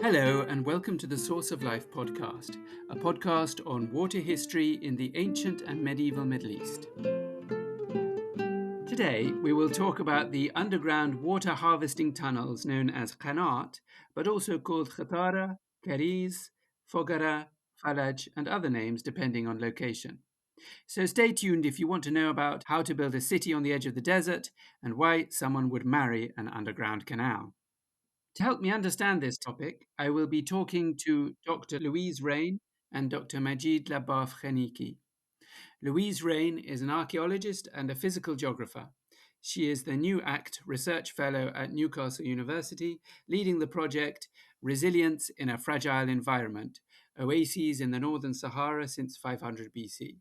Hello, and welcome to the Source of Life podcast, a podcast on water history in the ancient and medieval Middle East. Today, we will talk about the underground water harvesting tunnels known as Qanat, but also called Khatara, Kariz, Fogara, Aflaj, and other names depending on location. So stay tuned if you want to know about how to build a city on the edge of the desert and why someone would marry an underground canal. To help me understand this topic, I will be talking to Dr. Louise Rayne and Dr. Majid Labbaf Khaneiki. Louise Rayne is an archaeologist and a physical geographer. She is the NUAcT Research Fellow at Newcastle University, leading the project Resilience in a Fragile Environment, Oases in the Northern Sahara since 500 BC.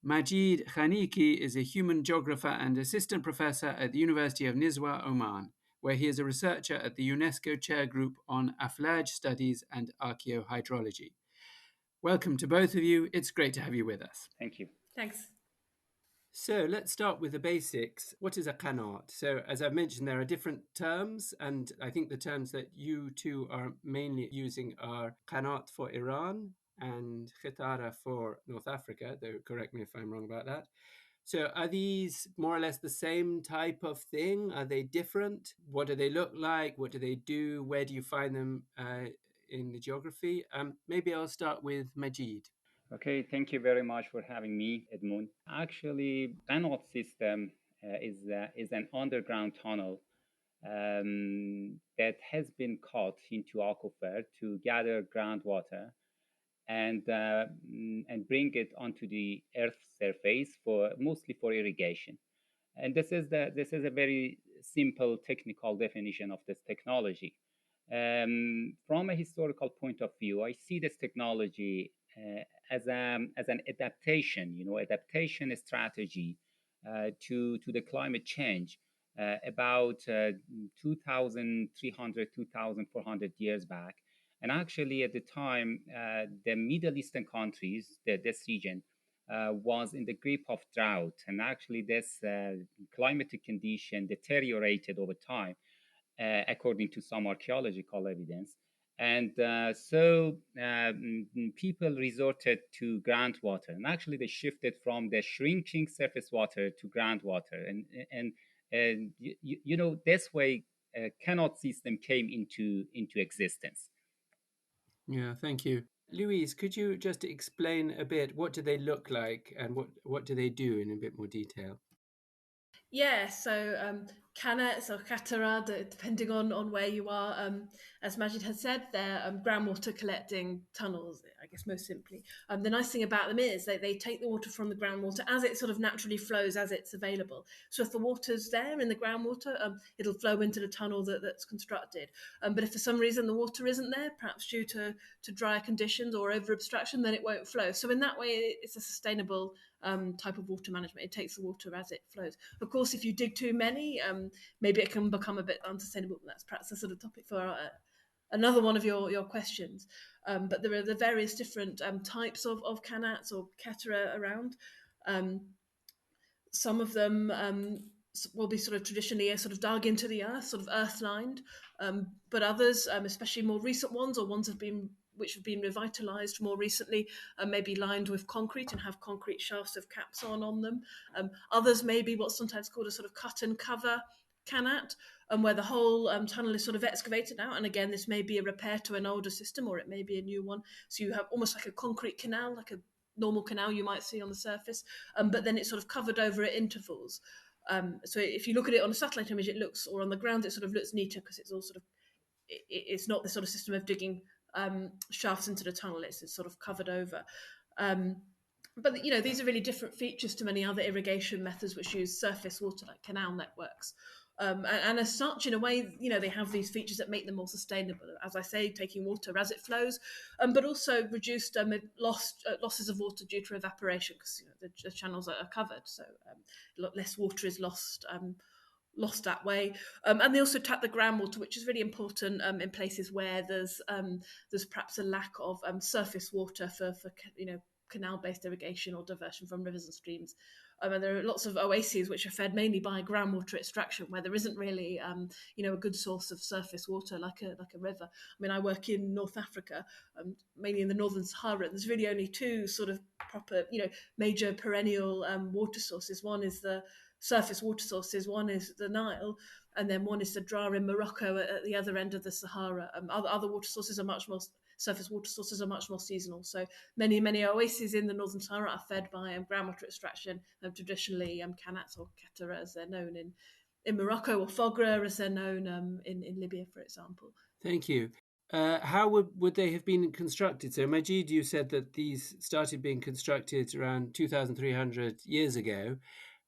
Majid Khaneiki is a human geographer and assistant professor at the University of Nizwa, Oman, where he is a researcher at the UNESCO Chair group on Aflaj Studies and Archaeohydrology. Welcome to both of you. It's great to have you with us. Thank you. Thanks. So let's start with the basics. What is a Qanat? So as I've mentioned, there are different terms, and I think the terms that you two are mainly using are Qanat for Iran and Khatara for North Africa, though correct me if I'm wrong about that. So are these more or less the same type of thing? Are they different? What do they look like? What do they do? Where do you find them in the geography? Maybe I'll start with Majid. Okay, thank you very much for having me, Edmund. Actually, Qanat system is an underground tunnel that has been cut into aquifer to gather groundwater and bring it onto the Earth's surface for mostly for irrigation. And this is a very simple technical definition of this technology. From a historical point of view, I see this technology as an adaptation strategy to the climate change about 2,300, 2,400 years back. And actually, at the time, the Middle Eastern countries, this region, was in the grip of drought. And actually, this climatic condition deteriorated over time, according to some archaeological evidence. And so people resorted to groundwater. And actually, they shifted from the shrinking surface water to groundwater. And this way, Qanat system came into existence. Yeah, thank you. Louise, could you just explain a bit what do they look like and what do they do in a bit more detail? Yeah, so Qanats or Qatara, depending on where you are, as Majid had said, they're groundwater collecting tunnels, I guess most simply. The nice thing about them is they take the water from the groundwater as it sort of naturally flows, as it's available. So if the water's there in the groundwater, it'll flow into the tunnel that's constructed. But if for some reason the water isn't there, perhaps due to drier conditions or over abstraction, then it won't flow. So in that way, it's a sustainable type of water management. It takes the water as it flows. Of course, if you dig too many, maybe it can become a bit unsustainable. That's perhaps a sort of topic for another one of your questions. But there are the various different types of Qanats or Qatara around. Some of them will be sort of traditionally sort of dug into the earth, sort of earth-lined, but others, especially more recent ones or ones which have been revitalised more recently, may be lined with concrete and have concrete shafts of caps on them. Others may be what's sometimes called a sort of cut and cover Qanat, where the whole tunnel is sort of excavated out. And again, this may be a repair to an older system or it may be a new one. So you have almost like a concrete canal, like a normal canal you might see on the surface, but then it's sort of covered over at intervals. So if you look at it on a satellite image, it looks, or on the ground, it sort of looks neater because it's all sort of, it's not the sort of system of digging shafts into the tunnel. It's sort of covered over. But these are really different features to many other irrigation methods which use surface water like canal networks. And as such, in a way, they have these features that make them more sustainable. As I say, taking water as it flows, but also reduced losses of water due to evaporation because the channels are covered, so less water is lost that way. And they also tap the groundwater, which is really important in places where there's perhaps a lack of surface water for canal-based irrigation or diversion from rivers and streams. And there are lots of oases which are fed mainly by groundwater extraction, where there isn't really, a good source of surface water like a river. I mean, I work in North Africa, mainly in the northern Sahara. And there's really only two sort of proper, major perennial water sources. One is the surface water sources, one is the Nile, and then one is the Dra in Morocco at the other end of the Sahara. Other water sources are much more surface water sources are much more seasonal. So many oases in the northern Sahara are fed by groundwater extraction, traditionally Qanats or Qattara as they're known in Morocco, or Fogra as they're known in Libya, for example. Thank you. How would they have been constructed? So, Majid, you said that these started being constructed around 2,300 years ago.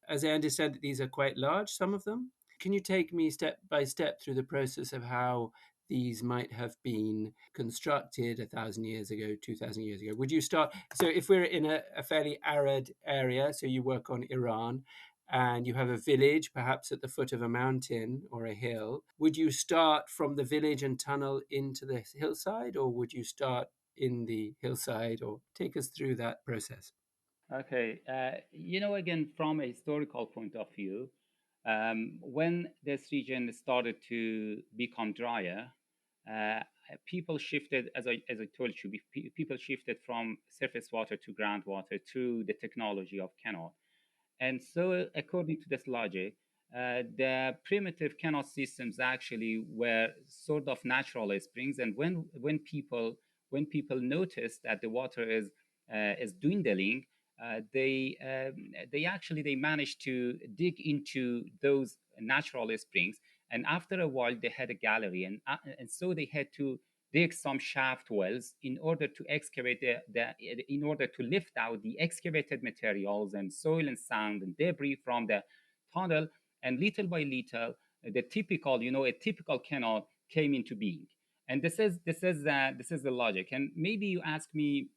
As I understand it, these are quite large, some of them. Can you take me step by step through the process of how these might have been constructed 1,000 years ago, 2,000 years ago? Would you start? So, if we're in a fairly arid area, so you work on Iran, and you have a village, perhaps at the foot of a mountain or a hill, would you start from the village and tunnel into the hillside, or would you start in the hillside, or take us through that process? Okay, again, from a historical point of view, when this region started to become drier, uh, people shifted, as I told you, people shifted from surface water to groundwater through the technology of canal. And so, according to this logic, the primitive canal systems actually were sort of natural springs. And when people noticed that the water is dwindling, they managed to dig into those natural springs. And after a while, they had a gallery, and so they had to dig some shaft wells in order to excavate in order to lift out the excavated materials and soil and sand and debris from the tunnel. And little by little, a typical canal came into being. And this is the logic. And maybe you ask me,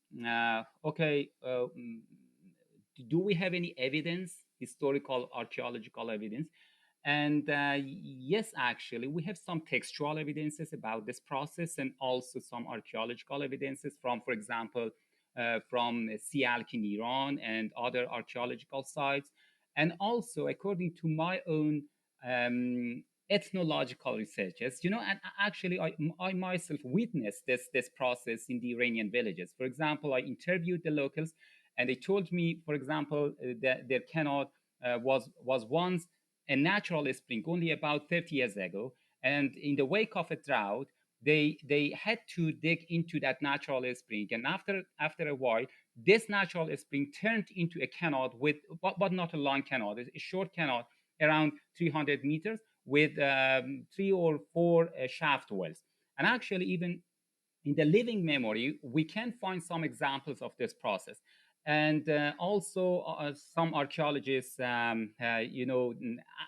okay, do we have any evidence, historical archaeological evidence? And yes, actually, we have some textual evidences about this process, and also some archaeological evidences from, for example, from Sialk in Iran and other archaeological sites. And also, according to my own ethnological researches, and actually, I myself witnessed this process in the Iranian villages. For example, I interviewed the locals, and they told me, for example, that their canal was once a natural spring only about 30 years ago. And in the wake of a drought, they had to dig into that natural spring. And after a while, this natural spring turned into a canal but not a long canal, a short canal around 300 meters with 3 or 4 shaft wells. And actually, even in the living memory, we can find some examples of this process. And also, some archaeologists,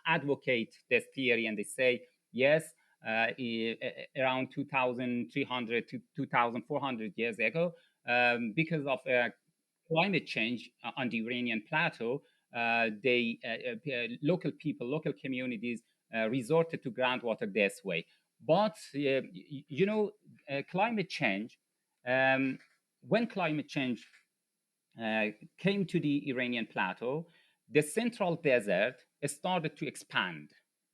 advocate this theory, and they say, yes, around 2,300 to 2,400 years ago, because of climate change on the Iranian plateau, local people, local communities resorted to groundwater this way. But climate change, um, when climate change uh, came to the Iranian plateau, the central desert started to expand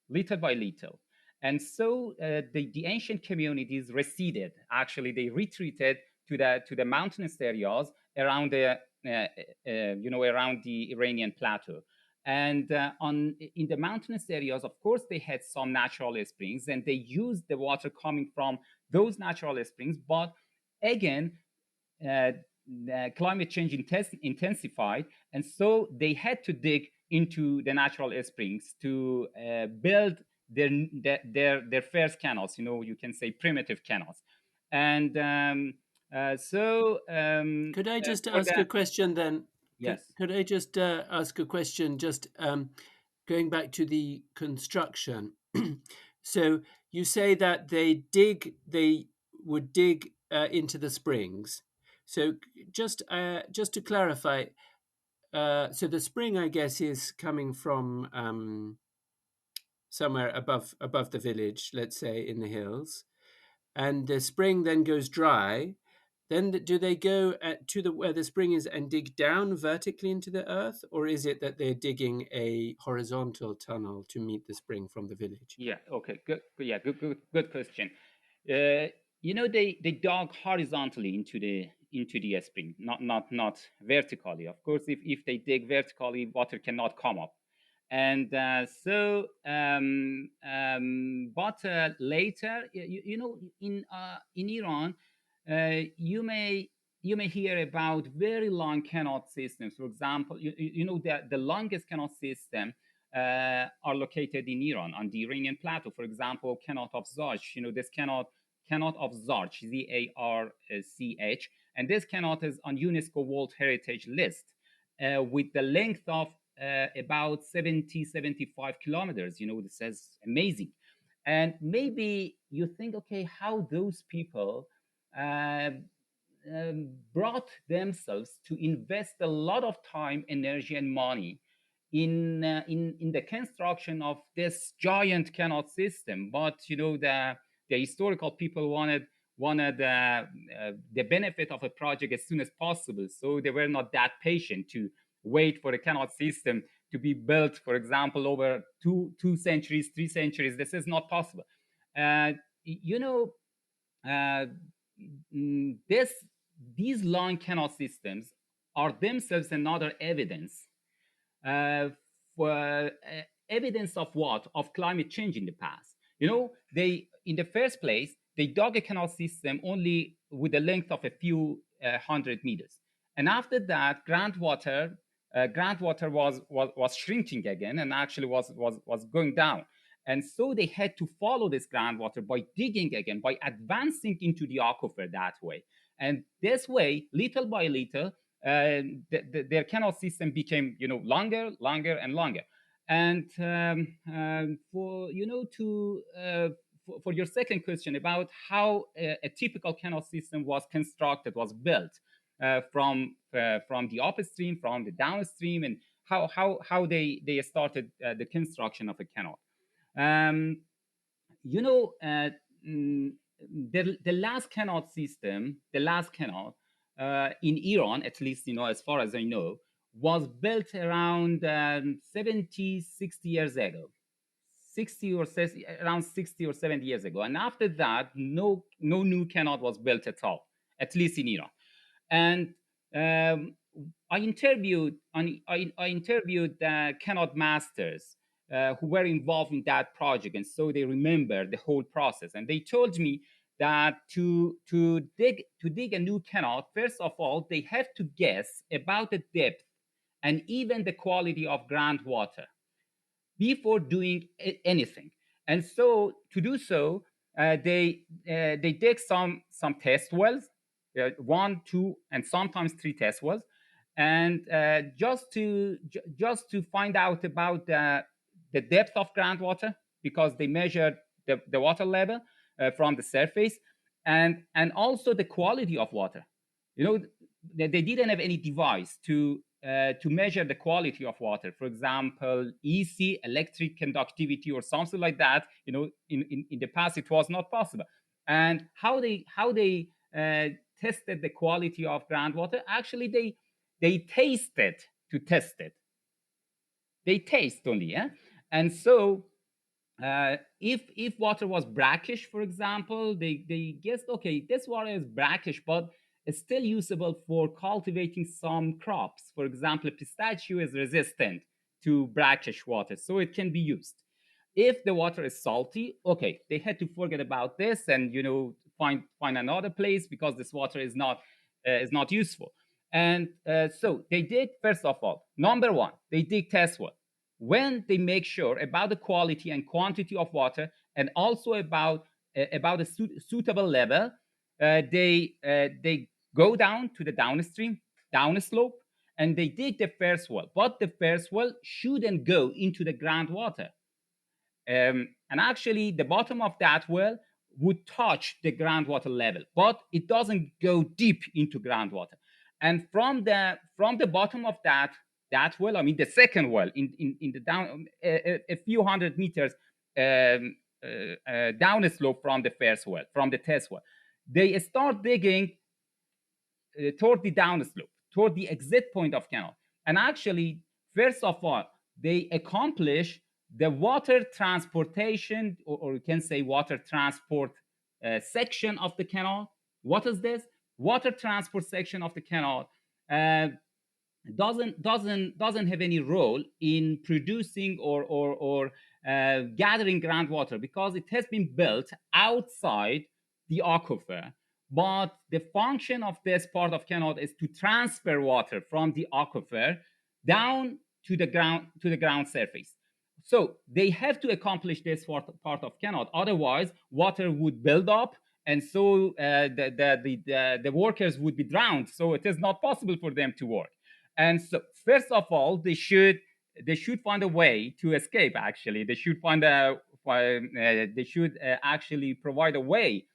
little by little. And so the ancient communities receded. Actually, they retreated to the mountainous areas around around the Iranian plateau. And in the mountainous areas, of course, they had some natural springs, and they used the water coming from those natural springs. But again, uh, climate change intensified, and so they had to dig into the natural springs to build their first canals. You can say primitive canals. And Could I just for ask a the question then? Could, yes. could I just ask a question, just going back to the construction? So you say that they would dig into the springs. So just to clarify, so the spring, I guess, is coming from somewhere above the village, let's say in the hills, and the spring then goes dry. then do they go to where the spring is and dig down vertically into the earth, or is it that they're digging a horizontal tunnel to meet the spring from the village? Yeah. Okay. Good. Yeah. Good question. Uh, they dug horizontally into the spring, not vertically. Of course, if they dig vertically, water cannot come up. And but later, in Iran, you may hear about very long canal systems. For example, the longest canal system are located in Iran on the Iranian plateau. For example, Qanat of Zarch. This Qanat of Zarch, Zarch, and this Qanat is on UNESCO World Heritage List with the length of about 75 kilometers. This is amazing. And maybe you think, okay, how those people uh, brought themselves to invest a lot of time, energy, and money in the construction of this giant canal system. But the historical people wanted the benefit of a project as soon as possible, so they were not that patient to wait for a canal system to be built, for example, over two centuries, 3 centuries. This is not possible. uh, you know uh, this these long canal systems are themselves another evidence uh, for evidence of what? Of climate change in the past. They, in the first place, they dug a canal system only with a length of a few 100 meters, and after that, groundwater was shrinking again, and actually was going down. And so they had to follow this groundwater by digging again, by advancing into the aquifer that way. And this way, little by little, their canal system became, longer, and longer. And for for your second question about how a typical canal system was constructed, was built from the upstream, from the downstream, and how they started the construction of a canal. Um, you know, the last canal system, the last canal in Iran, at least, as far as I know, was built around 70, 60 years ago. 60 or 70 years ago. And after that, no new canal was built at all, at least in Iran. And I interviewed Qanat masters who were involved in that project, and so they remember the whole process. And they told me that to dig a new canal, first of all, they have to guess about the depth and even the quality of groundwater before doing anything. And so to do so, they dig some test wells, one, two, and sometimes three test wells, and just to find out about the depth of groundwater, because they measured the water level from the surface, and also the quality of water. They didn't have any device to measure the quality of water. For example, EC, electric conductivity, or something like that. In the past, it was not possible. And how they tested the quality of groundwater? Actually, they tasted to test it. They taste only, yeah. And so if water was brackish, for example, they guessed, okay, this water is brackish, but it's still usable for cultivating some crops. For example, pistachio is resistant to brackish water, so it can be used. If the water is salty, okay, they had to forget about this and find another place, because this water is not useful. And so they did, first of all, number one, they dig test well. When they make sure about the quality and quantity of water, and also about a suitable level, they go down to the downstream, downslope, and they dig the first well. But the first well shouldn't go into the groundwater. And actually, the bottom of that well would touch the groundwater level, but it doesn't go deep into groundwater. And from the bottom of that well, I mean the second well, in the down a few hundred meters down a slope from the first well, from the test well, they start digging toward the downslope, toward the exit point of canal. And actually, first of all, they accomplish the water transportation, or you can say water transport section of the canal. What is this? Water transport section of the canal uh, doesn't have any role in producing or gathering groundwater, because it has been built outside the aquifer. But the function of this part of canal is to transfer water from the aquifer down to the ground surface. So they have to accomplish this part of canal. Otherwise, water would build up, and so the workers would be drowned. So it is not possible for them to work. And so, first of all, they should find a way to escape. Actually, they should actually provide a way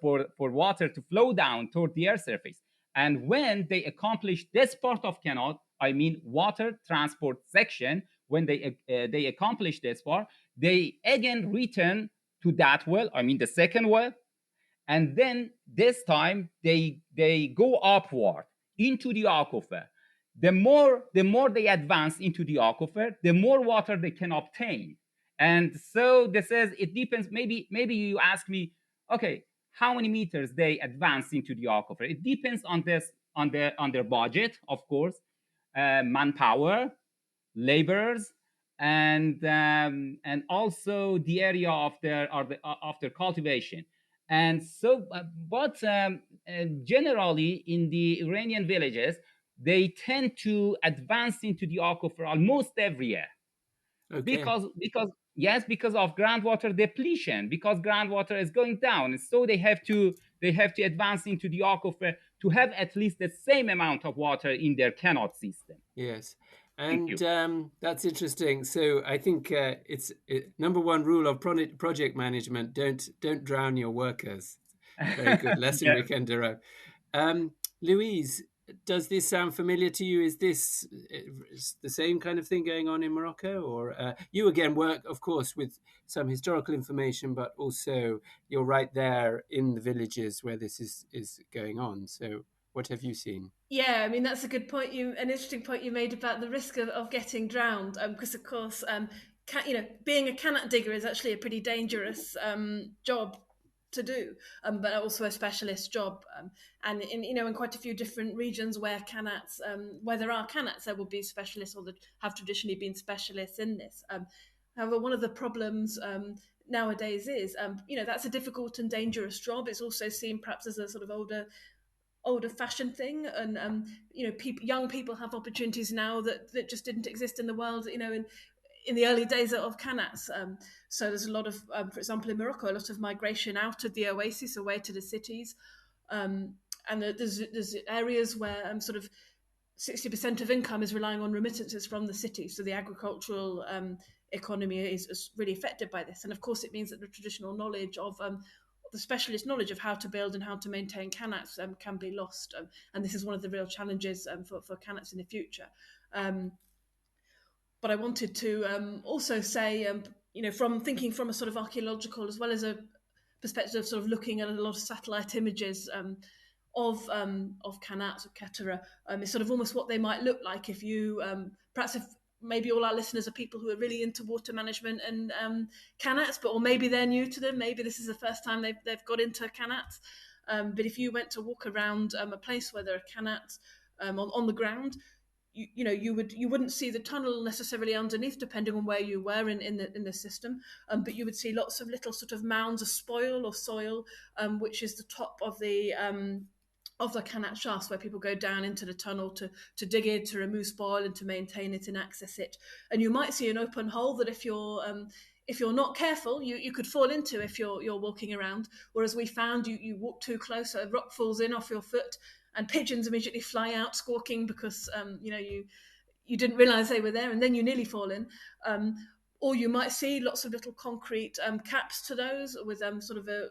for water to flow down toward the air surface. And when they accomplish this part of canal, I mean water transport section, when they accomplish this part, they again return to that well. I mean the second well, and then this time they go upward into the aquifer. The more they advance into the aquifer, the more water they can obtain. And so this is, it depends. Maybe you ask me, okay, how many meters they advance into the aquifer? It depends on this, on their budget, of course, manpower, laborers, and also the area of their cultivation. And so, but generally in the Iranian villages, they tend to advance into the aquifer almost every year, Okay. because of groundwater depletion, because groundwater is going down, and so they have to advance into the aquifer to have at least the same amount of water in their Qanat system. Yes. Thank you. And that's interesting. So I think number one rule of project management: don't drown your workers. Very good lesson Yeah. we can derive. Louise, does this sound familiar to you? Is this the same kind of thing going on in Morocco? Or you again work, of course, with some historical information, but also you're right there in the villages where this is going on. So what have you seen? Yeah, I mean that's a good point. An interesting point you made about the risk of getting drowned, because of course, being a Qanat digger is actually a pretty dangerous job to do, but also a specialist job. And in quite a few different regions where where there are Qanats, there will be specialists, or that have traditionally been specialists in this. However, one of the problems nowadays is, that's a difficult and dangerous job. It's also seen perhaps as a sort of older fashioned thing, and young people have opportunities now that just didn't exist in the world, in the early days of Qanats. So there's a lot of, for example, in Morocco, a lot of migration out of the oasis away to the cities, and there's areas where sort of 60% of income is relying on remittances from the city. So the agricultural economy is really affected by this, and of course it means that the traditional knowledge of the specialist knowledge of how to build and how to maintain Qanats can be lost. And this is one of the real challenges for Qanats in the future. But I wanted to also say, from thinking from a sort of archaeological as well as a perspective of sort of looking at a lot of satellite images of Qanats or Kettera, it's sort of almost what they might look like if you, perhaps if maybe all our listeners are people who are really into water management and Qanats, or maybe they're new to them. Maybe this is the first time they've got into Qanats. But if you went to walk around a place where there are Qanats on the ground, you wouldn't see the tunnel necessarily underneath, depending on where you were in the system. But you would see lots of little sort of mounds of spoil or soil, which is the top of the Qanat shafts, where people go down into the tunnel to dig it, to remove spoil, and to maintain it and access it. And you might see an open hole that if you're not careful, you could fall into if you're walking around. Whereas we found you walk too close, a rock falls in off your foot, and pigeons immediately fly out squawking because you didn't realise they were there, and then you nearly fall in. Or you might see lots of little concrete caps to those with sort of a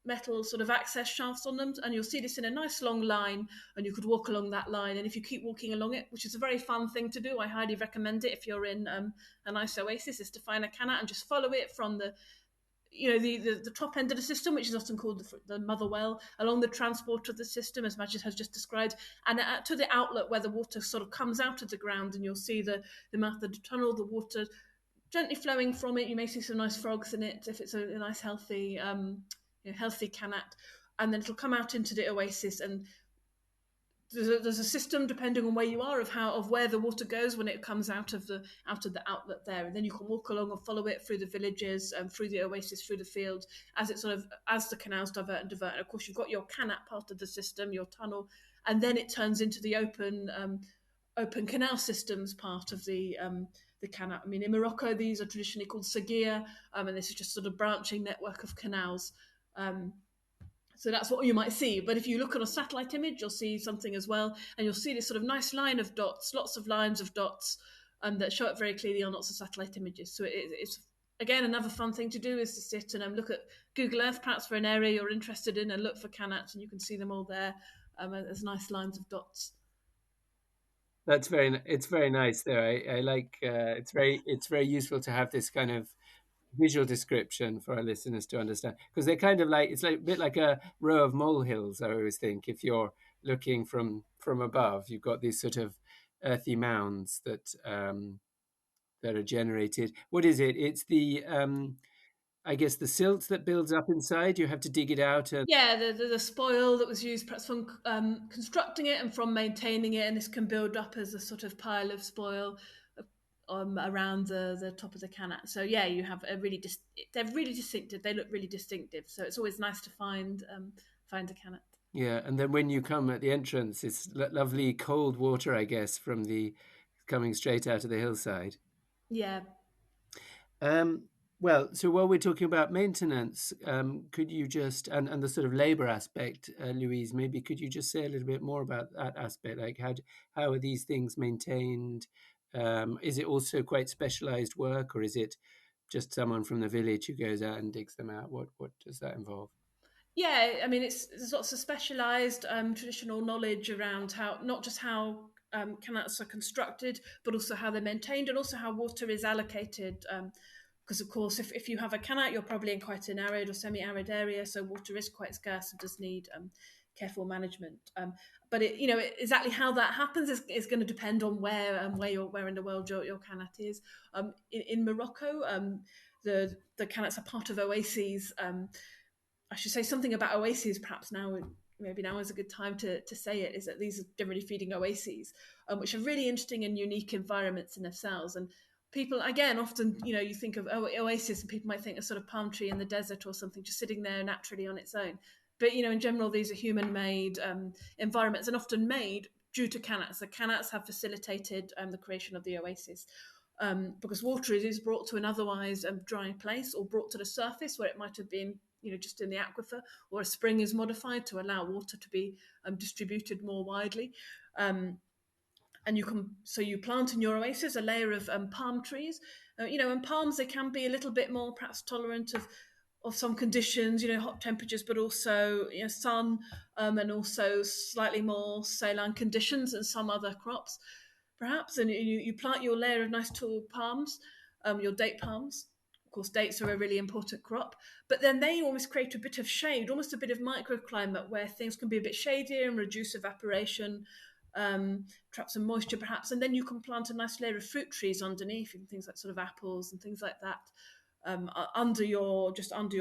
metal sort of access shafts on them, and you'll see this in a nice long line, and you could walk along that line. And if you keep walking along it, which is a very fun thing to do, I highly recommend it if you're in a nice oasis, is to find a Qanat and just follow it from the top end of the system, which is often called the mother well, along the transport of the system, as Majid has just described, and to the outlet where the water sort of comes out of the ground, and you'll see the mouth of the tunnel, the water gently flowing from it. You may see some nice frogs in it if it's a nice healthy healthy Qanat, and then it'll come out into the oasis. And there's a system depending on where you are of where the water goes when it comes out of the outlet there, and then you can walk along and follow it through the villages and through the oasis, through the fields, as the canals divert and divert. And of course, you've got your Qanat part of the system, your tunnel, and then it turns into the open canal systems part of the Qanat. I mean, in Morocco, these are traditionally called Sagia, and this is just sort of branching network of canals. So that's what you might see. But if you look at a satellite image, you'll see something as well. And you'll see this sort of nice line of dots, lots of lines of dots that show up very clearly on lots of satellite images. So it's, again, another fun thing to do is to sit and look at Google Earth, perhaps for an area you're interested in, and look for Qanats, and you can see them all there as nice lines of dots. It's very nice there. I like it's very useful to have this kind of visual description for our listeners to understand, because they're kind of like, it's like a bit like a row of molehills. I always think if you're looking from above, you've got these sort of earthy mounds that are generated. What is it? It's the I guess the silt that builds up inside. You have to dig it out. And Yeah, the spoil that was used perhaps from constructing it and from maintaining it, and this can build up as a sort of pile of spoil around the top of the Qanat. So yeah, you have they're really distinctive. They look really distinctive. So it's always nice to find a Qanat. yeah, and then when you come at the entrance, it's lovely cold water, I guess, from the coming straight out of the hillside. Yeah. Well, so while we're talking about maintenance, could you just, and the sort of labor aspect, Louise, maybe could you just say a little bit more about that aspect? Like how are these things maintained? Is it also quite specialized work, or is it just someone from the village who goes out and digs them out? What does that involve? Yeah, I mean, there's lots of specialised traditional knowledge around not just how canals are constructed, but also how they're maintained, and also how water is allocated. Because of course, if you have a canal, you're probably in quite an arid or semi-arid area, so water is quite scarce and does need careful management. But exactly how that happens is going to depend on where in the world your Qanat is. In Morocco, the Qanats are part of Oases. I should say something about oases perhaps now. Maybe now is a good time to say it, is that these are generally feeding oases, which are really interesting and unique environments in themselves. And people, again, often, you think of oasis and people might think a sort of palm tree in the desert or something just sitting there naturally on its own. But, in general, these are human-made environments, and often made due to Qanats. The Qanats have facilitated the creation of the oasis. Because water is brought to an otherwise dry place, or brought to the surface where it might have been just in the aquifer, or a spring is modified to allow water to be distributed more widely. And you plant in your oasis a layer of palm trees, and palms, they can be a little bit more perhaps tolerant of some conditions, hot temperatures, but also sun, and also slightly more saline conditions than some other crops, perhaps. And you plant your layer of nice tall palms, your date palms. Of course, dates are a really important crop, but then they almost create a bit of shade, almost a bit of microclimate where things can be a bit shadier and reduce evaporation, trap some moisture perhaps, and then you can plant a nice layer of fruit trees underneath, things like sort of apples and things like that, under your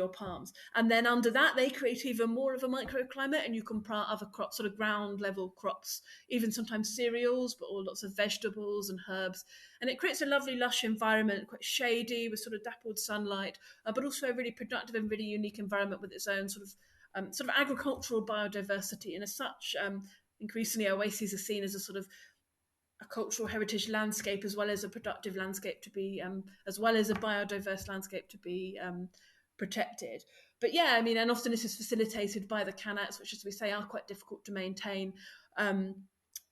palms, and then under that they create even more of a microclimate, and you can plant other crops, sort of ground level crops, even sometimes cereals, but all lots of vegetables and herbs, and it creates a lovely lush environment, quite shady with sort of dappled sunlight, but also a really productive and really unique environment with its own sort of agricultural biodiversity. And as such, increasingly oases are seen as a sort of a cultural heritage landscape, as well as a productive landscape to be, as well as a biodiverse landscape to be protected. But yeah, I mean, and often this is facilitated by the Qanats, which, as we say, are quite difficult to maintain.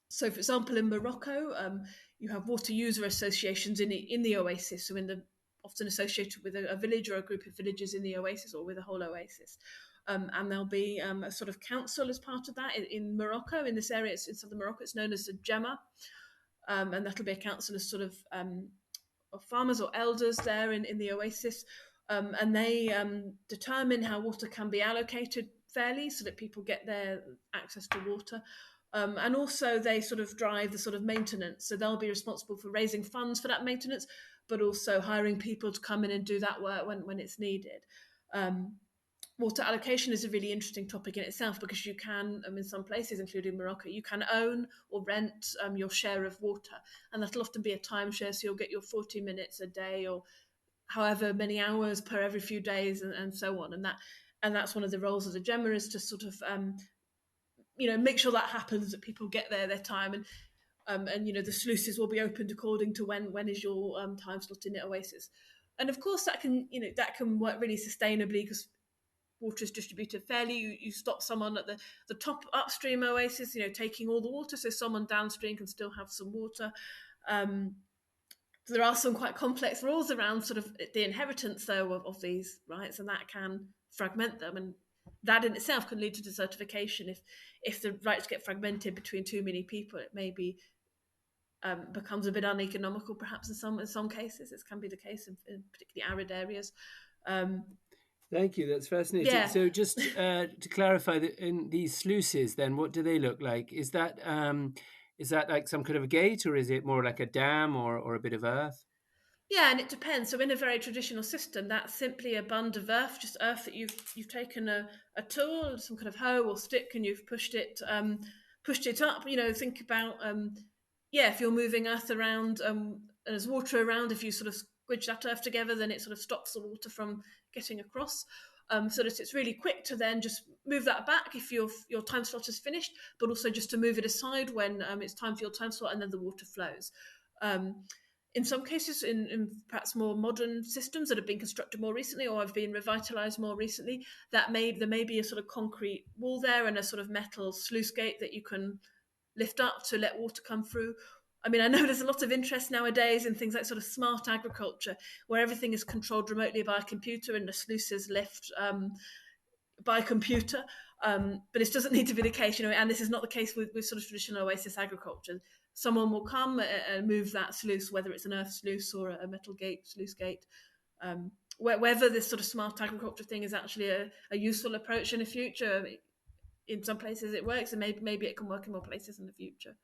So, for example, in Morocco, you have water user associations in the oasis, so often associated with a village or a group of villages in the oasis, or with a whole oasis. And there'll be a sort of council as part of that in Morocco. In this area, it's in southern Morocco, it's known as the Jama. And that'll be a council of sort of farmers or elders there in the oasis. and they determine how water can be allocated fairly so that people get their access to water. And also they sort of drive the sort of maintenance. So they'll be responsible for raising funds for that maintenance, but also hiring people to come in and do that work when it's needed. Um, Water allocation is a really interesting topic in itself because you can, in some places, including Morocco, you can own or rent your share of water. And that'll often be a timeshare, so you'll get your 40 minutes a day or however many hours per every few days and so on. And that's one of the roles of the Gemma is to sort of make sure that happens, that people get their time, and the sluices will be opened according to when is your time slot in the Oasis. And of course that can work really sustainably because water is distributed fairly. You stop someone at the top upstream Oasis, taking all the water, so someone downstream can still have some water. There are some quite complex rules around sort of the inheritance, though, of these rights, and that can fragment them, and that in itself can lead to desertification. If the rights get fragmented between too many people, it maybe becomes a bit uneconomical, perhaps in some cases. It can be the case in particularly arid areas. Thank you. That's fascinating. Yeah. So, just to clarify, that in these sluices, then what do they look like? Is that like some kind of a gate, or is it more like a dam or a bit of earth? Yeah, and it depends. So in a very traditional system, that's simply a bund of earth, just earth that you've taken a tool, some kind of hoe or stick, and you've pushed it up. Think about if you're moving earth around and there's water around, if you sort of squidge that earth together, then it sort of stops the water from getting across. So that it's really quick to then just move that back if your time slot is finished, but also just to move it aside when it's time for your time slot, and then the water flows. Um, in some cases, in perhaps more modern systems that have been constructed more recently or have been revitalized more recently, there may be a sort of concrete wall there and a sort of metal sluice gate that you can lift up to let water come through. I mean, I know there's a lot of interest nowadays in things like sort of smart agriculture, where everything is controlled remotely by a computer and the sluices lift by computer. But this doesn't need to be the case, and this is not the case with sort of traditional oasis agriculture. Someone will come and move that sluice, whether it's an earth sluice or a metal gate, sluice gate. Whether this sort of smart agriculture thing is actually a useful approach in the future, in some places it works, and maybe it can work in more places in the future.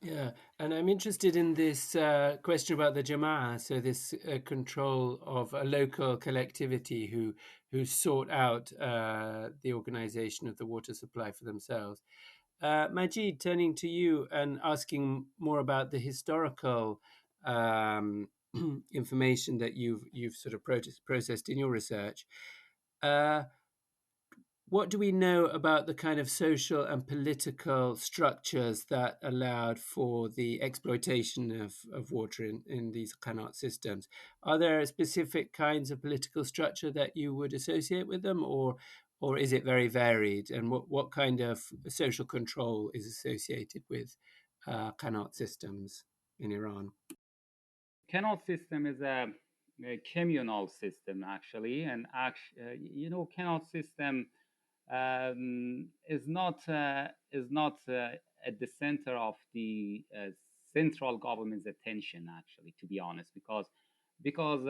Yeah, and I'm interested in this question about the Jama'ah, so this control of a local collectivity who sort out the organization of the water supply for themselves. Majid, turning to you and asking more about the historical information that you've sort of processed in your research. What do we know about the kind of social and political structures that allowed for the exploitation of water in these Qanat systems? Are there specific kinds of political structure that you would associate with them, or is it very varied? And what kind of social control is associated with Qanat systems in Iran? Canal system is a communal system actually, and canal system is not at the center of the central government's attention actually, to be honest, because of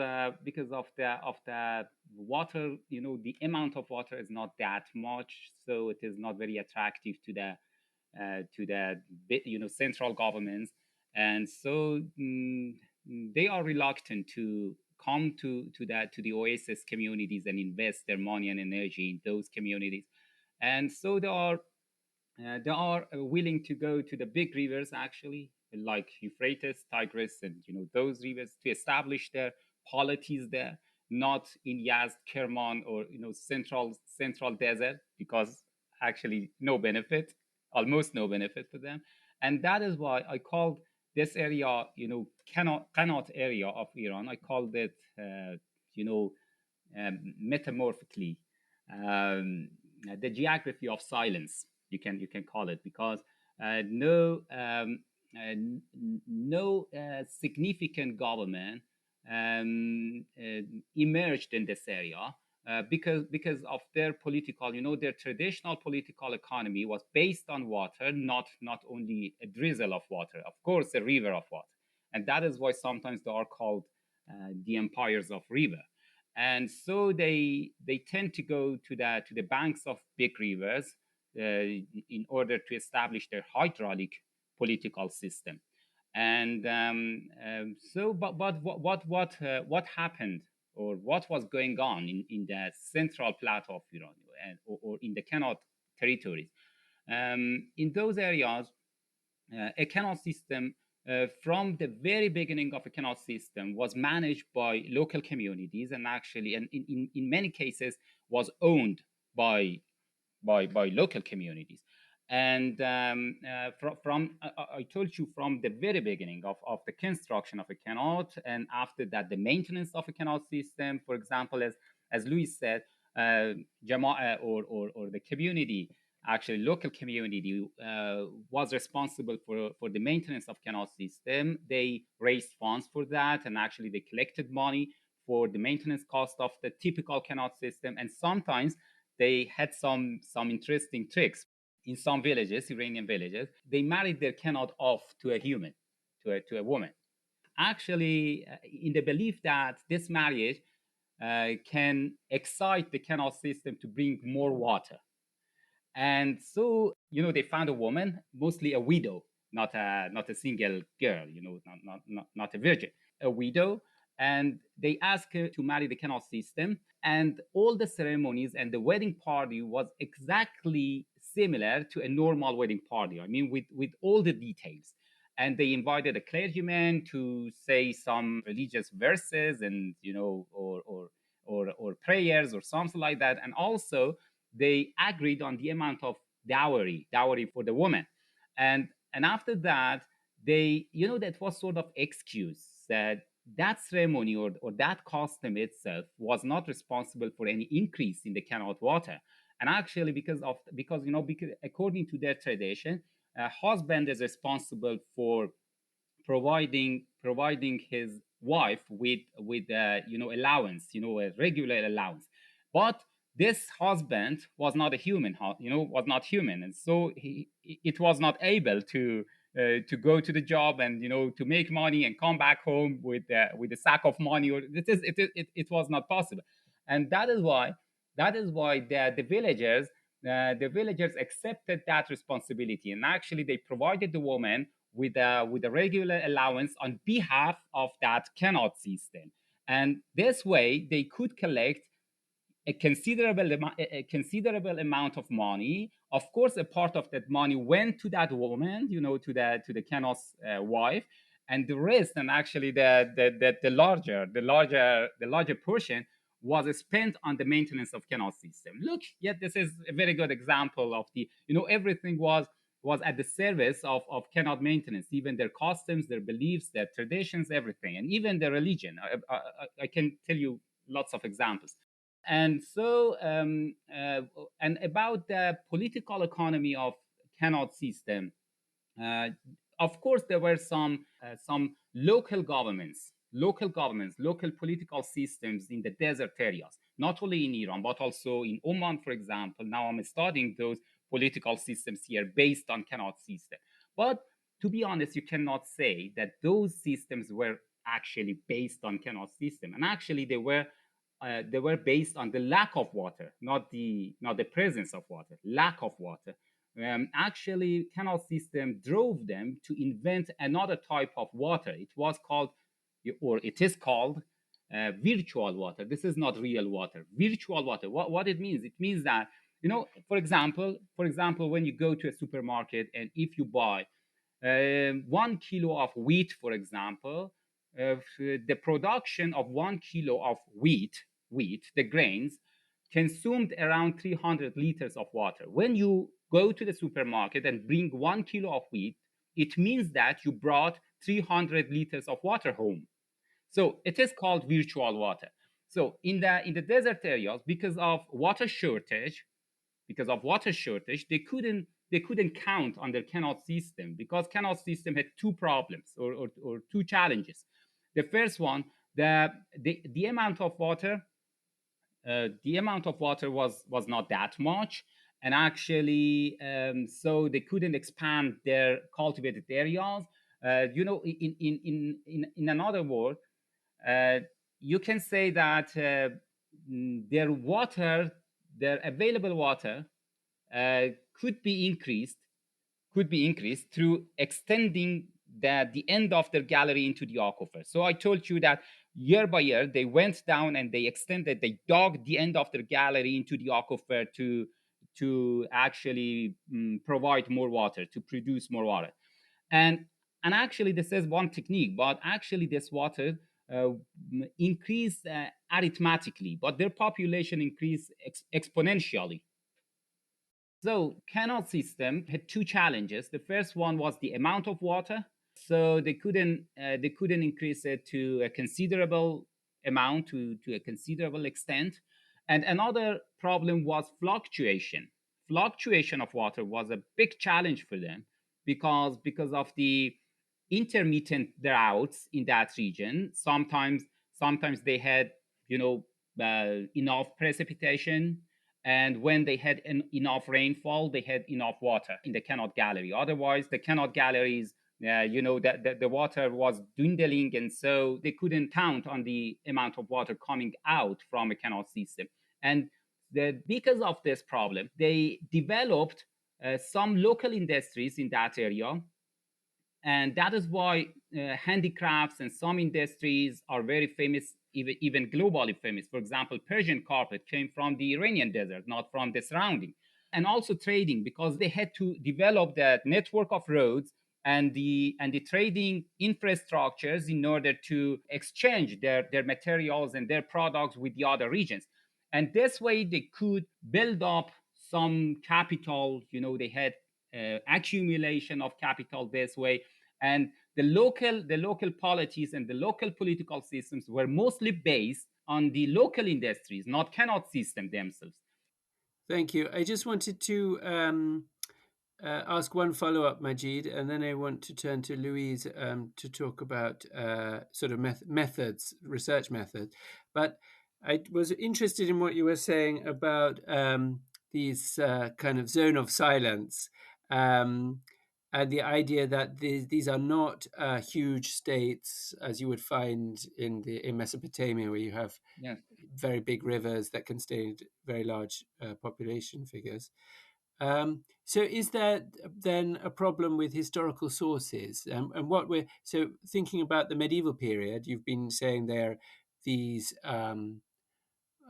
the water, the amount of water is not that much, so it is not very attractive to the central governments, and so they are reluctant to come to the Oasis communities and invest their money and energy in those communities, and so they are willing to go to the big rivers actually, like Euphrates, Tigris, and those rivers, to establish their polities there, not in Yazd, Kerman, or central desert, because actually no benefit, almost no benefit for them. And that is why I called this area, Qanat area of Iran, I called it, metamorphically, um, the geography of silence. You can call it, because no significant government emerged in this area, because of their political, their traditional political economy was based on water, not only a drizzle of water, of course, a river of water, and that is why sometimes they are called the empires of river. And so they tend to go to the banks of big rivers in order to establish their hydraulic political system. And so, but what happened, or what was going on in the central plateau of Iran, or in the Qanat territories? In those areas, a canal system, from the very beginning of a canal system, was managed by local communities, and actually, and in many cases, was owned by local communities. And I told you, from the very beginning of the construction of a canal, and after that the maintenance of a canal system, for example, as Louise said, Jama'ah, or the community, actually local community, was responsible for the maintenance of canal system. They raised funds for that, and actually they collected money for the maintenance cost of the typical canal system. And sometimes they had some interesting tricks. In some villages, Iranian villages, they married their Qanat off to a human, to a woman. Actually, in the belief that this marriage can excite the canal system to bring more water. And so, they found a woman, mostly a widow, not a single girl, not a virgin, a widow. And they asked her to marry the canal system. And all the ceremonies and the wedding party was exactly similar to a normal wedding party. I mean, with all the details. And they invited a clergyman to say some religious verses, and or prayers or something like that. And also they agreed on the amount of dowry for the woman. And after that, that was sort of excuse that ceremony, or that custom itself, was not responsible for any increase in the canal water. And actually, because according to their tradition, a husband is responsible for providing his wife with allowance, a regular allowance. But this husband was not a human, was not human, and so it was not able to go to the job, and to make money and come back home with a sack of money. Or it was not possible. And that is why the villagers accepted that responsibility, and actually they provided the woman with a regular allowance on behalf of that Qanat system. And this way they could collect a considerable amount of money. Of course, a part of that money went to that woman, to the Qanat's wife, and the rest, and actually the larger portion, was spent on the maintenance of Qanat system. Look, yet this is a very good example of everything was at the service of Qanat maintenance, even their customs, their beliefs, their traditions, everything, and even their religion. I can tell you lots of examples. And so, and about the political economy of Qanat system, uh, of course, there were some local political systems in the desert areas, not only in Iran but also in Oman, for example. Now I'm studying those political systems here based on Qanat system. But to be honest, you cannot say that those systems were actually based on Qanat system, and actually they were based on the lack of water, not the presence of water, lack of water. Actually, canal system drove them to invent another type of water. It is called virtual water. This is not real water. Virtual water. What it means? It means that, for example, when you go to a supermarket, and if you buy 1 kilo of wheat, for example, the production of 1 kilo of wheat, the grains, consumed around 300 liters of water. When you go to the supermarket and bring 1 kilo of wheat, it means that you brought 300 liters of water home. So it is called virtual water. So in the desert areas, because of water shortage, they couldn't count on their canal system, because canal system had two problems, or two challenges. The first one, the amount of water was not that much, and actually, so they couldn't expand their cultivated areas. In another word, uh, you can say that their water, their available water, uh, could be increased through extending the end of their gallery into the aquifer. So I told you that year by year they went down and they dug the end of their gallery into the aquifer to actually provide more water, to produce more water. And actually this is one technique, but actually this water uh, increased arithmetically, but their population increased exponentially. So canal system had two challenges. The first one was the amount of water. So they couldn't increase it to a considerable amount, to a considerable extent. And another problem was fluctuation. Fluctuation of water was a big challenge for them because of the intermittent droughts in that region. Sometimes they had, you know, enough precipitation, and when they had enough rainfall, they had enough water in the Qanat gallery. Otherwise, the Qanat galleries, that the water was dwindling, and so they couldn't count on the amount of water coming out from a canal system. And because of this problem, they developed some local industries in that area, and that is why handicrafts and some industries are very famous, even globally famous. For example, Persian carpet came from the Iranian desert, not from the surrounding. And also trading, because they had to develop that network of roads and the trading infrastructures in order to exchange their materials and their products with the other regions. And this way they could build up some capital. They had accumulation of capital this way. And the local polities and the local political systems were mostly based on the local industries, not Qanat system themselves. Thank you. I just wanted to ask one follow-up, Majid, and then I want to turn to Louise to talk about sort of methods, research methods. But I was interested in what you were saying about these kind of zone of silence, and the idea that these are not huge states as you would find in Mesopotamia, where you have Yes. very big rivers that can stay very large population figures. So is there then a problem with historical sources? And what we're so thinking about the medieval period, you've been saying there these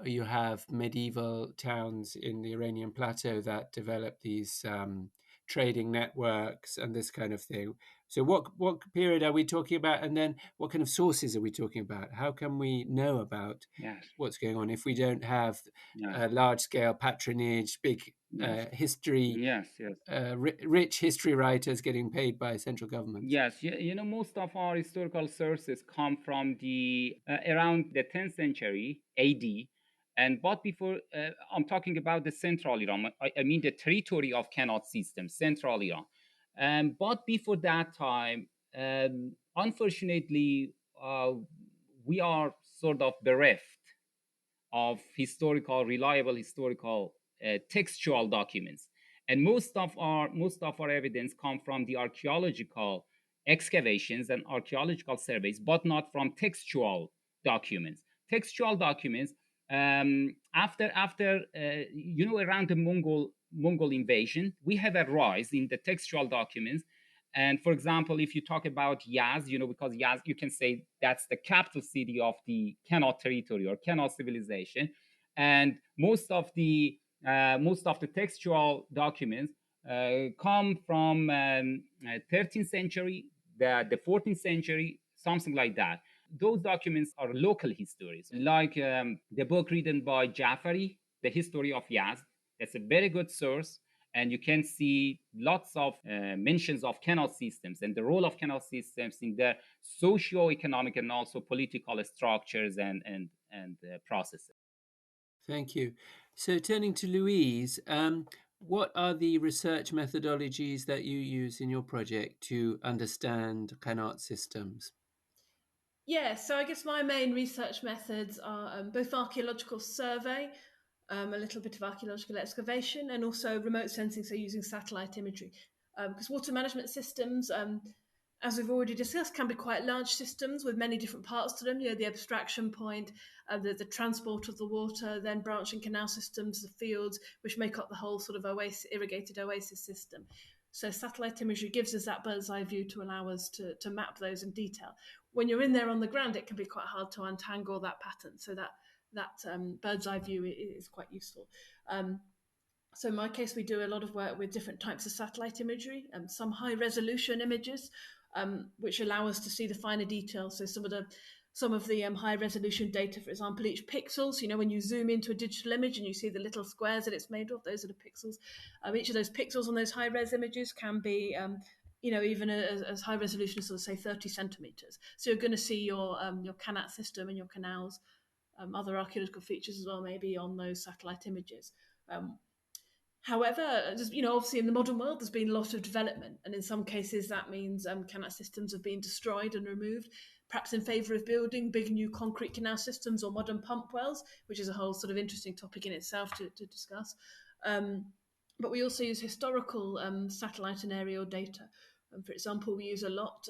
you have medieval towns in the Iranian plateau that develop these trading networks and this kind of thing. So what period are we talking about? And then what kind of sources are we talking about? How can we know about Yes. what's going on if we don't have Yes. large scale patronage, big Yes. history, Yes. Yes. rich history writers getting paid by central governments? Yes, most of our historical sources come from the around the 10th century AD, and but before I'm talking about the central Iran. I mean the territory of Qanat system, central Iran. But before that time, unfortunately, we are sort of bereft of reliable historical textual documents, and most of our evidence come from the archaeological excavations and archaeological surveys, but not from textual documents. Textual documents, around the Mongol invasion, we have a rise in the textual documents. And for example, if you talk about Yaz, because Yaz, you can say that's the capital city of the Qanat territory or Qanat civilization, and most of the textual documents come from 13th century, the 14th century, something like that. Those documents are local histories, like the book written by Jafari, The History of Yazd. That's a very good source, and you can see lots of mentions of canal systems and the role of canal systems in their socio-economic and also political structures and processes. Thank you. So turning to Louise, what are the research methodologies that you use in your project to understand Qanat systems? Yeah, so I guess my main research methods are both archaeological survey, a little bit of archaeological excavation, and also remote sensing, so using satellite imagery. Because water management systems as we've already discussed, can be quite large systems with many different parts to them. The abstraction point, the transport of the water, then branching canal systems, the fields, which make up the whole sort of irrigated oasis system. So satellite imagery gives us that bird's eye view to allow us to map those in detail. When you're in there on the ground, it can be quite hard to untangle that pattern. So that bird's eye view is quite useful. So in my case, we do a lot of work with different types of satellite imagery, some high resolution images, which allow us to see the finer details. So some of the high resolution data, for example, each pixels, when you zoom into a digital image and you see the little squares that it's made of, those are the pixels. Each of those pixels on those high res images can be even as high resolution as, sort of, say, 30 centimeters. So you're going to see your Qanat system and your canals, other archaeological features as well, maybe on those satellite images. However, obviously in the modern world, there's been a lot of development, and in some cases that means canal systems have been destroyed and removed, perhaps in favour of building big new concrete canal systems or modern pump wells, which is a whole sort of interesting topic in itself to discuss. But we also use historical satellite and aerial data. For example, we use a lot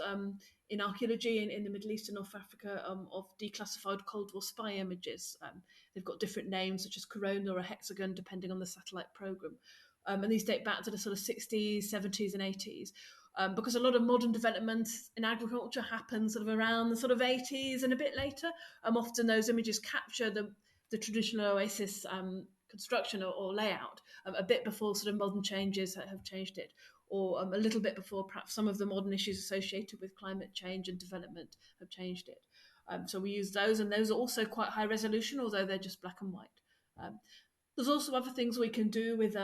in archaeology in the Middle East and North Africa of declassified Cold War spy images. They've got different names, such as corona or a hexagon, depending on the satellite program. And these date back to the sort of 60s, 70s, and 80s. Because a lot of modern development in agriculture happens sort of around the sort of 80s and a bit later. Often those images capture the traditional oasis construction or layout a bit before sort of modern changes have changed it, or a little bit before perhaps some of the modern issues associated with climate change and development have changed it. So we use those, and those are also quite high resolution, although they're just black and white. There's also other things we can do with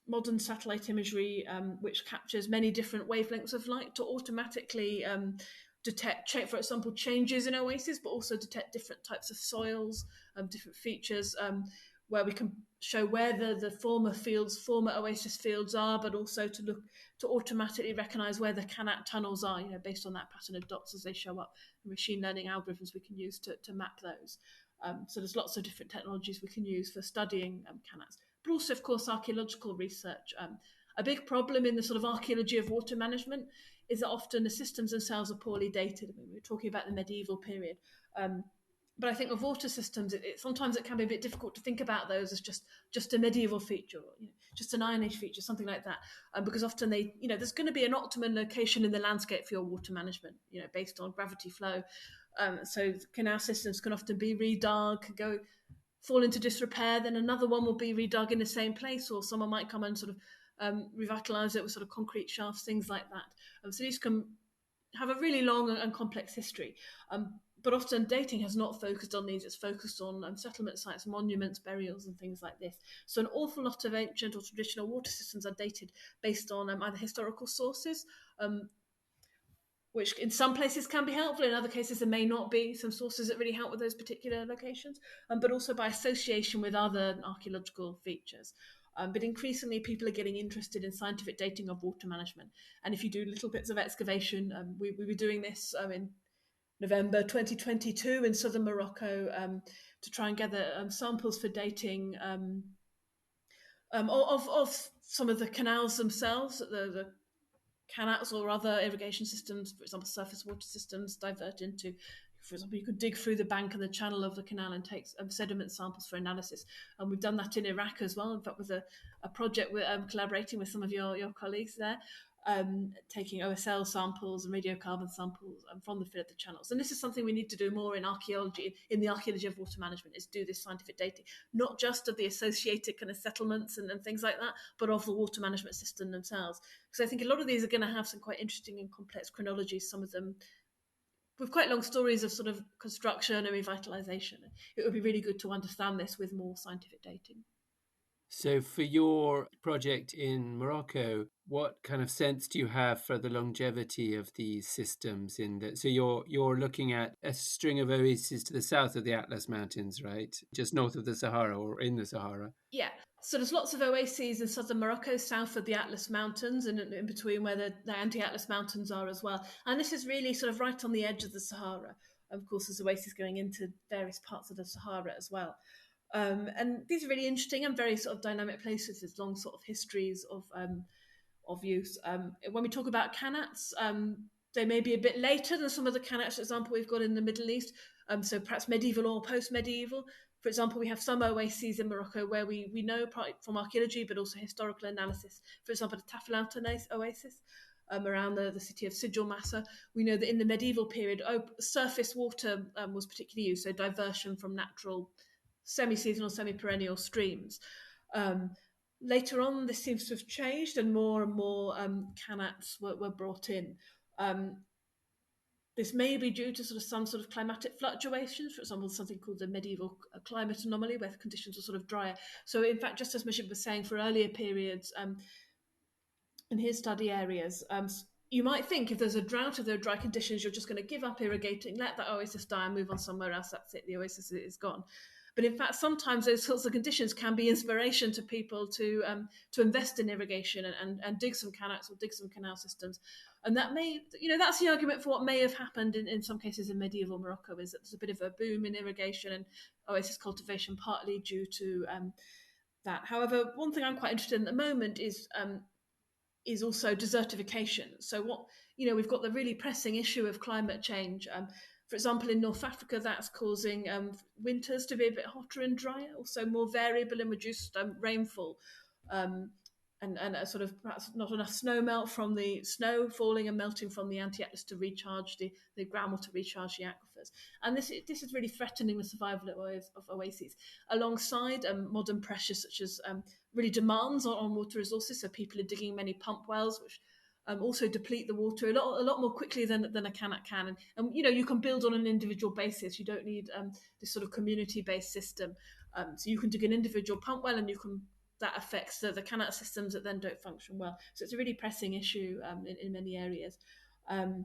modern satellite imagery, which captures many different wavelengths of light to automatically check, for example, changes in oases, but also detect different types of soils, different features, where we can show where the former oasis fields are, but also to automatically recognise where the Qanat tunnels are, based on that pattern of dots as they show up. The machine learning algorithms we can use to map those. So there's lots of different technologies we can use for studying Qanats, but also, of course, archaeological research. A big problem in the sort of archaeology of water management is that often the systems themselves are poorly dated. I mean, we were talking about the medieval period. But I think of water systems, sometimes it can be a bit difficult to think about those as just a medieval feature, or just an Iron Age feature, something like that, because often there's going to be an optimum location in the landscape for your water management, based on gravity flow. So canal systems can often be redug, fall into disrepair, then another one will be redug in the same place, or someone might come and sort of revitalise it with sort of concrete shafts, things like that. So these can have a really long and complex history. But often dating has not focused on these, it's focused on settlement sites, monuments, burials, and things like this. So an awful lot of ancient or traditional water systems are dated based on either historical sources, which in some places can be helpful, in other cases there may not be some sources that really help with those particular locations, but also by association with other archaeological features. But increasingly people are getting interested in scientific dating of water management. And if you do little bits of excavation, we were doing this in November 2022 in southern Morocco to try and gather samples for dating of some of the canals themselves, the Qanats or other irrigation systems, for example, surface water systems, divert into. For example, you could dig through the bank and the channel of the canal and take sediment samples for analysis. And we've done that in Iraq as well. In fact, with a project we're collaborating with some of your colleagues there, taking OSL samples and radiocarbon samples from the field of the channels. And this is something we need to do more in archaeology, in the archaeology of water management, is do this scientific dating, not just of the associated kind of settlements and things like that, but of the water management system themselves. Because I think a lot of these are going to have some quite interesting and complex chronologies, some of them with quite long stories of sort of construction and revitalization. It would be really good to understand this with more scientific dating. So for your project in Morocco, what kind of sense do you have for the longevity of these systems so you're looking at a string of oases to the south of the Atlas Mountains, right? Just north of the Sahara or in the Sahara? Yeah. So there's lots of oases in southern Morocco, south of the Atlas Mountains, and in between where the anti-Atlas Mountains are as well. And this is really sort of right on the edge of the Sahara. Of course, there's oases going into various parts of the Sahara as well. And these are really interesting and very sort of dynamic places. There's long sort of histories of use. When we talk about Qanats, They may be a bit later than some of the Qanats, for example, we've got in the Middle East, so perhaps medieval or post-medieval. For example, we have some oases in Morocco where we know from archaeology, but also historical analysis. For example, the Tafel Oasis around the city of Sijil Massa. We know that in the medieval period, surface water was particularly used, so diversion from natural semi-seasonal, semi-perennial streams. Later on, this seems to have changed, and more Qanats were brought in. This may be due to some sort of climatic fluctuations, for example, something called the medieval climate anomaly, where the conditions are sort of drier. So, in fact, just as Majid was saying, for earlier periods in his study areas, you might think if there's a drought, if there are dry conditions, you're just going to give up irrigating, let that oasis die and move on somewhere else. That's it, the oasis is gone. But in fact, sometimes those sorts of conditions can be inspiration to people to invest in irrigation and dig some canals or dig some canal systems. And that may, that's the argument for what may have happened in some cases in medieval Morocco, is that there's a bit of a boom in irrigation and oasis cultivation, partly due to that. However, one thing I'm quite interested in at the moment is also desertification. So we've got the really pressing issue of climate change. For example, in North Africa, that's causing winters to be a bit hotter and drier, also more variable and reduced rainfall, and a sort of perhaps not enough snow melt from the snow falling and melting from the Anti-Atlas to recharge the groundwater, to recharge the aquifers. And this is really threatening the survival of oases, alongside modern pressures such as really demands on water resources. So people are digging many pump wells, which also deplete the water a lot more quickly than a Qanat can. And you can build on an individual basis. You don't need this sort of community-based system. So you can dig an individual pump well, and that affects the Qanat systems that then don't function well. So it's a really pressing issue in many areas. And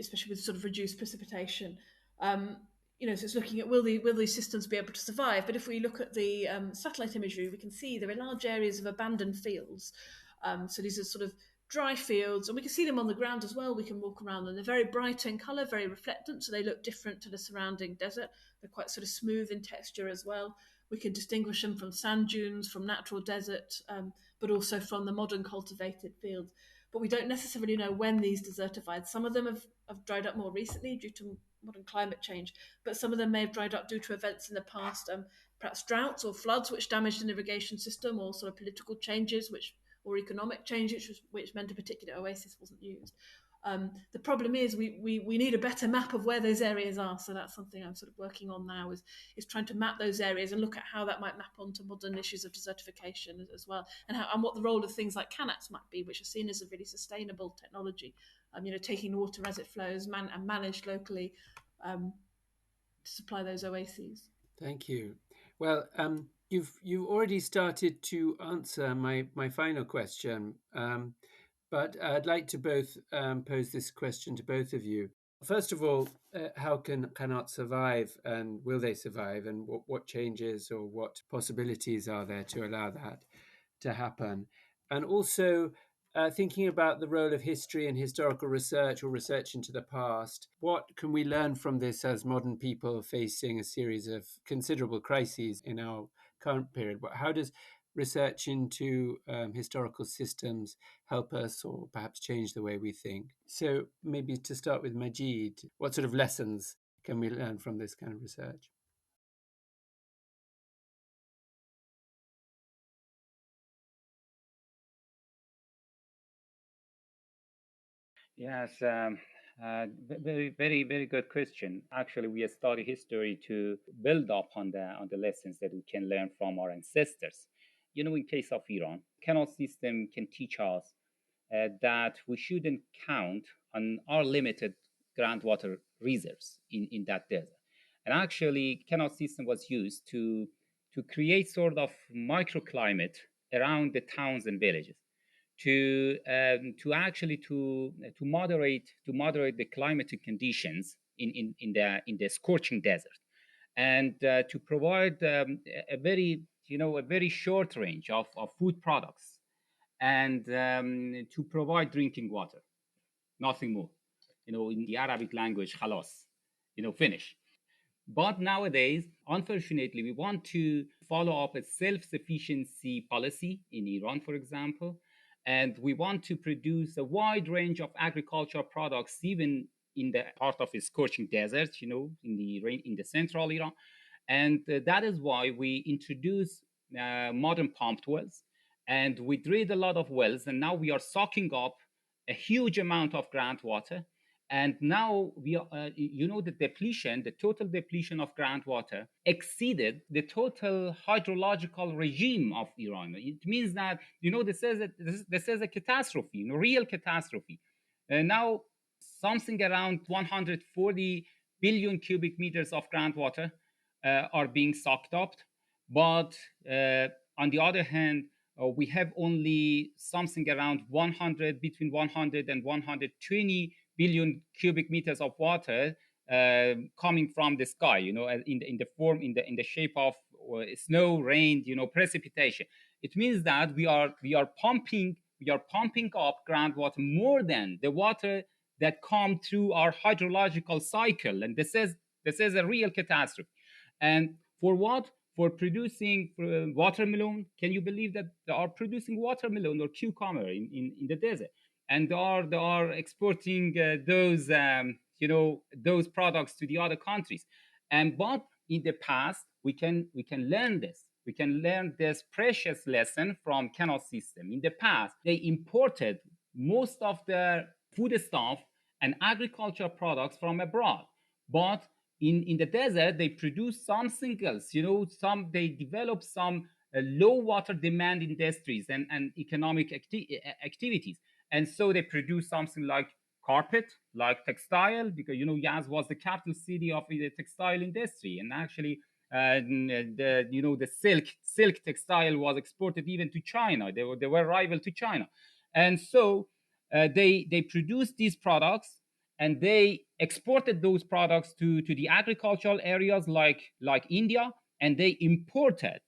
especially with sort of reduced precipitation. So it's looking at will these systems be able to survive? But if we look at the satellite imagery, we can see there are large areas of abandoned fields. So these are sort of dry fields, and we can see them on the ground as well. We can walk around them. They're very bright in colour, very reflectant, so they look different to the surrounding desert. They're quite sort of smooth in texture as well. We can distinguish them from sand dunes, from natural desert, but also from the modern cultivated fields. But we don't necessarily know when these desertified. Some of them have dried up more recently due to modern climate change, but some of them may have dried up due to events in the past, perhaps droughts or floods which damaged an irrigation system, or sort of political changes or economic changes which meant a particular oasis wasn't used. The problem is we need a better map of where those areas are. So that's something I'm sort of working on now, is trying to map those areas and look at how that might map onto modern issues of desertification as well, and what the role of things like Qanats might be, which are seen as a really sustainable technology. Taking the water as it flows and managed locally to supply those oases. Thank you. Well, you've already started to answer my final question, but I'd like to both pose this question to both of you. First of all, how can Qanat survive, and will they survive, and what changes or what possibilities are there to allow that to happen? And also, thinking about the role of history and historical research, or research into the past, what can we learn from this as modern people facing a series of considerable crises in our current period? How does research into historical systems help us, or perhaps change the way we think? So maybe to start with Majid, what sort of lessons can we learn from this kind of research? Yes, very, very, very good question. Actually, we study history to build up on the lessons that we can learn from our ancestors. In case of Iran, canal system can teach us that we shouldn't count on our limited groundwater reserves in that desert. And actually, canal system was used to create sort of microclimate around the towns and villages to moderate the climatic conditions in the scorching desert, and to provide a very short range of food products, and to provide drinking water, nothing more. In the Arabic language, khalas, finish. But nowadays, unfortunately, we want to follow up a self-sufficiency policy in Iran, for example, and we want to produce a wide range of agricultural products, even in the part of a scorching desert, in the central Iran. And that is why we introduced modern pumped wells, and we drilled a lot of wells, and now we are sucking up a huge amount of groundwater. And now we are, the depletion, the total depletion of groundwater exceeded the total hydrological regime of Iran. It means that, this is a catastrophe, real catastrophe. Now, something around 140 billion cubic meters of groundwater are being sucked up. But on the other hand, we have only something around between 100 and 120 billion cubic meters of water coming from the sky, in the form, in the shape of snow, rain, precipitation. It means that we are pumping up groundwater more than the water that come through our hydrological cycle, and this is a real catastrophe. And for what? For producing watermelon. Can you believe that they are producing watermelon or cucumber in the desert? And they are exporting those products to the other countries. And but in the past, we can learn this. We can learn this precious lesson from canal system. In the past, they imported most of their foodstuff and agricultural products from abroad. But in the desert, they produce something else. They develop some low water demand industries and economic activities. And so they produce something like carpet, like textile, because Yaz was the capital city of the textile industry, and actually the silk textile was exported even to China. They were rival to China. And so they produced these products, and they exported those products to the agricultural areas like India, and they imported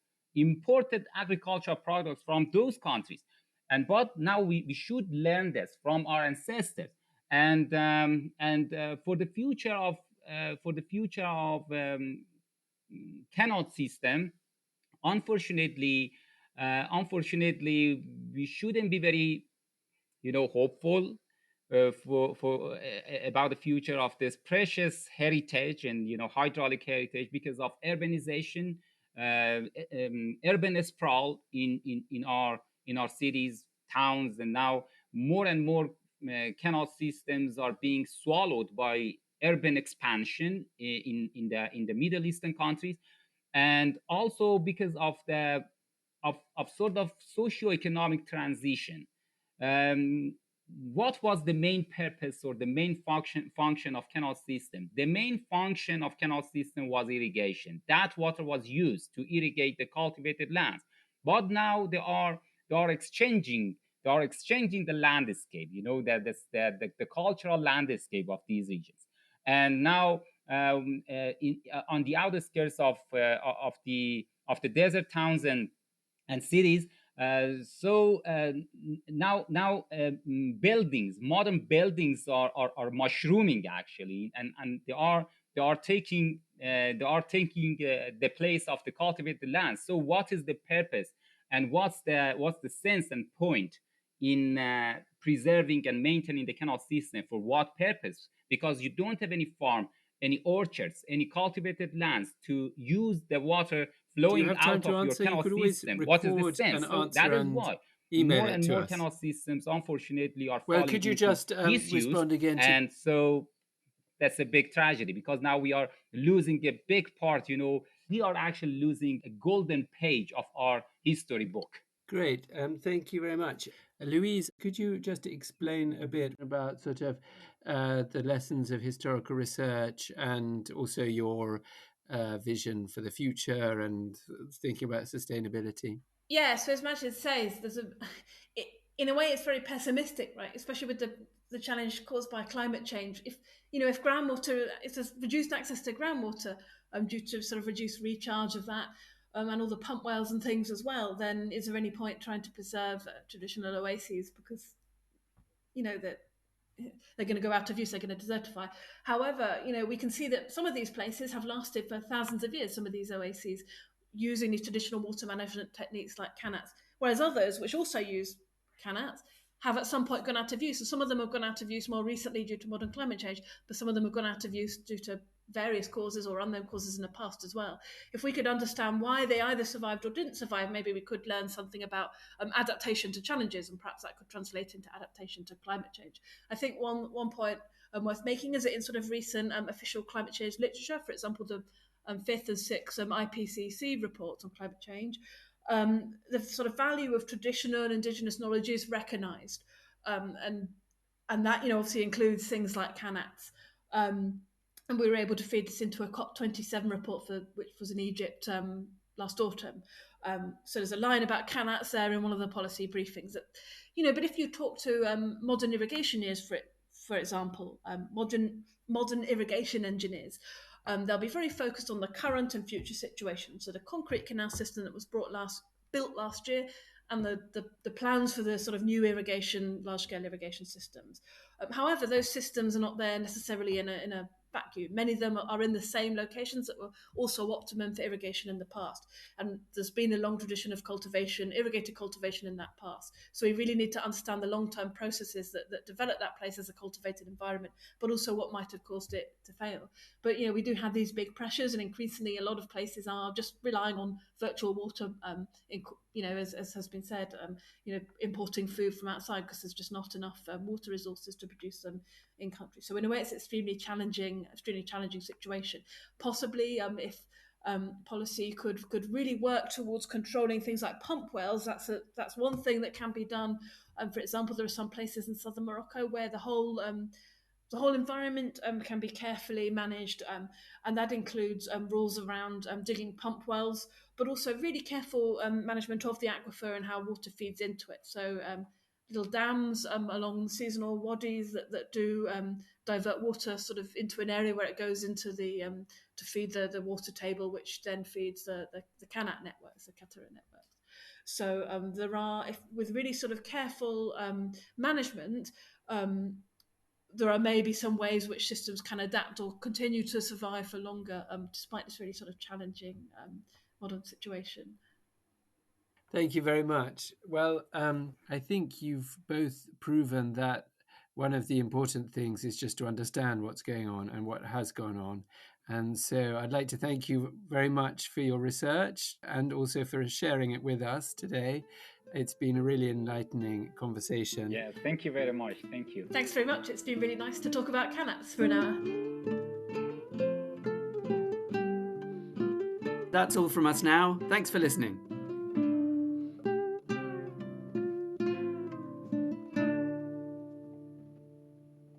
agricultural products from those countries. But now we should learn this from our ancestors. And for the future of canal system, unfortunately, we shouldn't be very hopeful about the future of this precious heritage and hydraulic heritage, because of urbanization, urban sprawl in our cities, towns. And now more and more canal systems are being swallowed by urban expansion in the Middle Eastern countries, and also because of sort of socio-economic transition. um, what was the main purpose or the main function of canal system? The main function of canal system was irrigation. That water was used to irrigate the cultivated lands. But now they are exchanging the landscape, the cultural landscape of these regions. And now on the outskirts of the desert towns and cities. So now modern buildings are mushrooming, actually, and they are taking the place of the cultivated land. So what is the purpose, and what's the sense and point in preserving and maintaining the canal system? For what purpose? Because you don't have any farm, any orchards, any cultivated lands to use the water Do you flowing have time out to of your answer? You canal could always system. What is the record an sense? So that answer is and why email more it and to more us. canal systems, unfortunately, are Well, falling could you into just disuse. respond again to... And so that's a big tragedy, because now we are losing a big part. We are actually losing a golden page of our history book. Great. Thank you very much. Louise, could you just explain a bit about sort of the lessons of historical research and also your vision for the future and thinking about sustainability? Yeah, so as Majid says, it, in a way, it's very pessimistic, right? Especially with the challenge caused by climate change. If groundwater, if there's reduced access to groundwater due to sort of reduced recharge of that, and all the pump wells and things as well, then is there any point trying to preserve traditional oases, because that they're going to go out of use, they're going to desertify. However, we can see that some of these places have lasted for thousands of years, some of these oases, using these traditional water management techniques like Qanats, whereas others, which also use Qanats have at some point gone out of use. And some of them have gone out of use more recently due to modern climate change, but some of them have gone out of use due to various causes or unknown causes in the past as well. If we could understand why they either survived or didn't survive, maybe we could learn something about adaptation to challenges, and perhaps that could translate into adaptation to climate change. I think one point worth making is that in sort of recent official climate change literature, for example, the fifth and sixth IPCC reports on climate change, the sort of value of traditional and indigenous knowledge is recognised, and that obviously includes things like Qanats. And we were able to feed this into a COP27 report which was in Egypt last autumn. So there's a line about Qanats there in one of the policy briefings. That, but if you talk to modern irrigation engineers, for example, modern irrigation engineers, they'll be very focused on the current and future situation. So the concrete canal system that was built last year, and the plans for the sort of new large-scale irrigation systems. However, those systems are not there necessarily in a vacuum. Many of them are in the same locations that were also optimum for irrigation in the past. And there's been a long tradition of irrigated cultivation in that past. So we really need to understand the long-term processes that develop that place as a cultivated environment, but also what might have caused it to fail. But, we do have these big pressures, and increasingly a lot of places are just relying on virtual water, as has been said, importing food from outside because there's just not enough water resources to produce them in country. So in a way, it's extremely challenging situation. Possibly, if policy could really work towards controlling things like pump wells, that's one thing that can be done. For example, there are some places in southern Morocco where the whole environment can be carefully managed, and that includes rules around digging pump wells, but also really careful management of the aquifer and how water feeds into it. So little dams along seasonal wadis that do divert water sort of into an area where it goes into the to feed the water table, which then feeds the Qanat networks, the Qatar networks. So with really sort of careful management, there are maybe some ways which systems can adapt or continue to survive for longer, despite this really sort of challenging modern situation. Thank you very much. Well, I think you've both proven that one of the important things is just to understand what's going on and what has gone on. And so I'd like to thank you very much for your research and also for sharing it with us today. It's been a really enlightening conversation. Yeah, thank you very much. Thank you. Thanks very much. It's been really nice to talk about Qanats for an hour. That's all from us now. Thanks for listening.